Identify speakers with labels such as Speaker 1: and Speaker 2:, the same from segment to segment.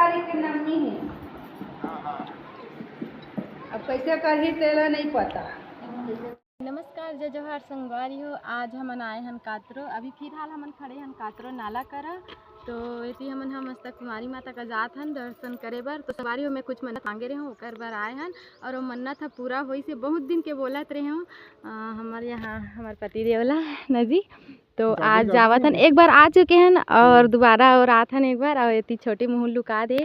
Speaker 1: तारीख के नवमी है। अब कैसे करही तेरा नहीं पता।
Speaker 2: नमस्कार, जय जवाहर संगवारी हो। आज हमन आए हन कातरो। अभी फिलहाल हमन खड़े हन कातरो नाला करा। तो इति हमन हम मस्त कुमारी माता का जात हन दर्शन करे बर। तो सवारी हो मैं कुछ मन्नत मांगे रहे हूँ, ओकर बर आए हन और वो मन्नत ह पूरा होई से बहुत दिन के बोलत रहे हूँ। हमारे यहाँ हमारे पति देवला नजी तो आज जावत हन, एक बार आ चुके हैं और दोबारा और आत हन एक बार, और इतनी छोटी मुँह लुका दे।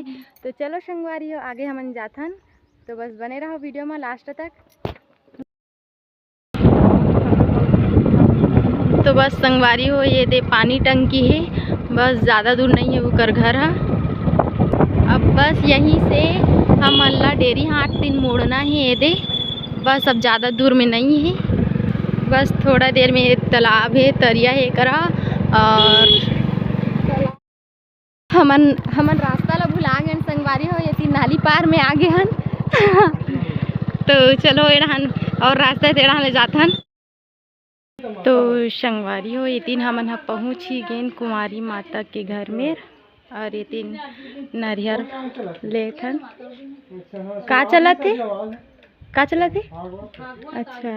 Speaker 2: तो चलो संगवारी हो आगे हमन जात हन। तो बस बने रहो वीडियो में लास्ट तक। तो बस संगवारी हो ये दे पानी टंकी है, बस ज़्यादा दूर नहीं है वो कर घर है। अब बस यहीं से हम अल्लाह डेरी हाट दिन मोड़ना है ये दे, बस अब ज़्यादा दूर में नहीं है। बस थोड़ा देर में तालाब है, तरिया है करा, और हमन रास्ता ला भुला गए संगवारी हो, ये तीन नाली पार में आगे हन। तो चलो एड़हन और रास्ता तेड़ा ले जात हन। तो संगवारी हो ये तीन हमन ह पहुँच ही गेन कुमारी माता के घर में, और ये तीन नारियल लेथन। का चलत थे, का चलत थे? अच्छा,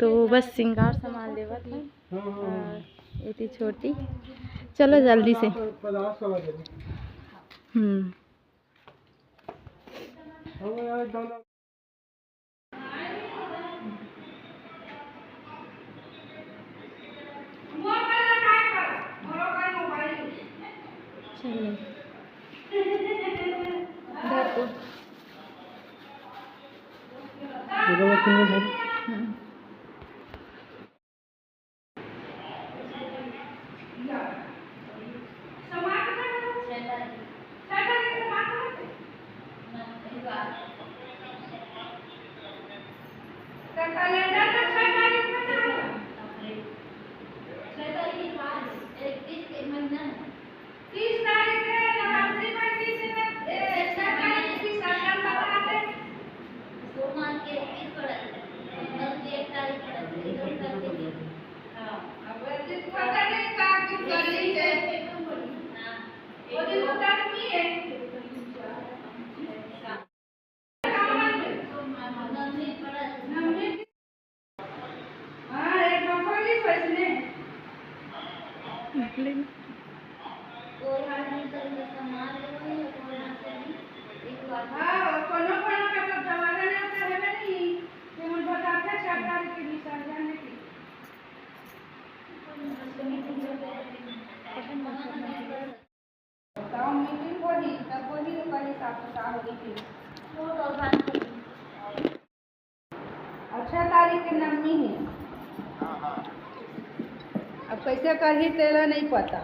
Speaker 2: तो बस श्रृंगार सामान लेवत है और इतनी छोटी। चलो जल्दी से। चलो
Speaker 1: अच्छा तारीख के नवमी है। अब कैसे करही तेरा नहीं पता।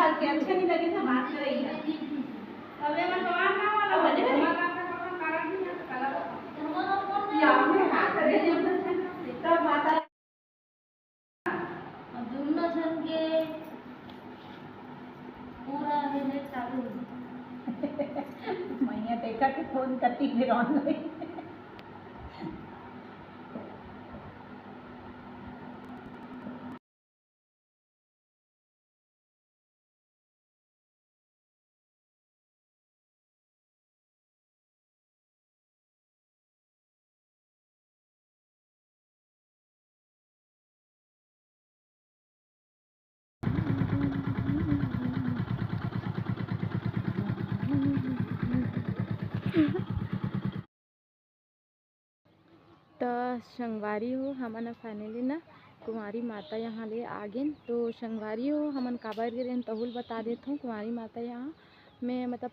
Speaker 1: अच्छे नहीं लगे था बात कर रही है। मैया देखा के फोन करती फिर ऑनलाइन।
Speaker 2: तो संगवारी हो हमन फाइनली ना कुमारी माता यहाँ ले आ गए। तो संगवारी हो हमन काबर गिरे तहुल बता देता हूँ। कुमारी माता यहाँ मैं मतलब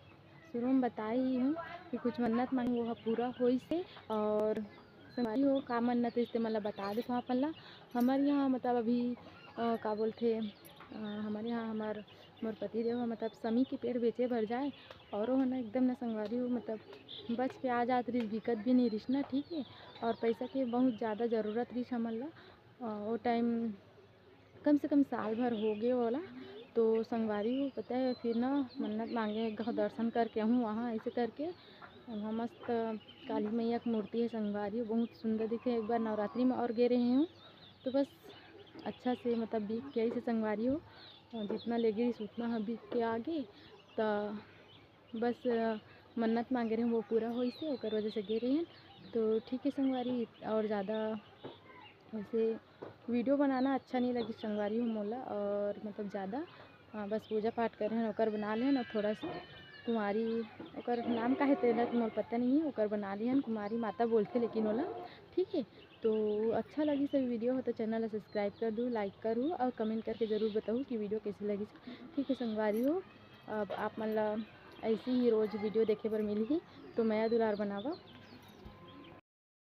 Speaker 2: शुरू में बताई ही हूँ कि कुछ मन्नत मांगी वो पूरा होई से। और संगवारी हो का मन्नत इससे मतलब बता देता हूँ अपन ला। हमारे यहाँ मतलब अभी का बोलते हमारे यहाँ हमार पति देव मतलब समी के पेड़ बेचे भर जाए, और वो ना एकदम ना संगवारी हो मतलब बच के आ जात रही, दिक्कत भी नहीं रही ना, ठीक है। और पैसा के बहुत ज़्यादा ज़रूरत रही हमन ला। वो टाइम कम से कम साल भर हो गए वाला। तो संगवारी हो पता है फिर ना मन्नत मांगे दर्शन करके हूँ वहाँ ऐसे करके। वहाँ मस्त काली मैया की मूर्ति है संगवारी हो, बहुत सुंदर दिखे। एक बार नवरात्रि में और गए रहे हूँ तो बस अच्छा से मतलब बीक के ऐसे संगवारी हो जितना ले गई उतना हम बीक के आगे तो बस मन्नत मांगे रहे वो पूरा हो इसे ओकर वजह से गे रही हैं। तो ठीक है संगवारी, और ज़्यादा वैसे वीडियो बनाना अच्छा नहीं लगी संगवारी हो मोला, और मतलब ज़्यादा बस पूजा पाठ कर हैं ओकर बना लें और थोड़ा सा कुमारी ओकर नाम का है तेरा तो मोर पता नहीं है, ओकर बना लिहन कुमारी माता बोलते लेकिन ओला। ठीक है, तो अच्छा लगी सब वीडियो हो तो चैनल सब्सक्राइब कर दूँ, लाइक करूँ और कमेंट करके ज़रूर बताऊँ कि वीडियो कैसी लगी। ठीक है संगवारी हो, अब आप मतलब ऐसी ही रोज़ वीडियो देखे बर मिलही तो मैं दुलार बनावा।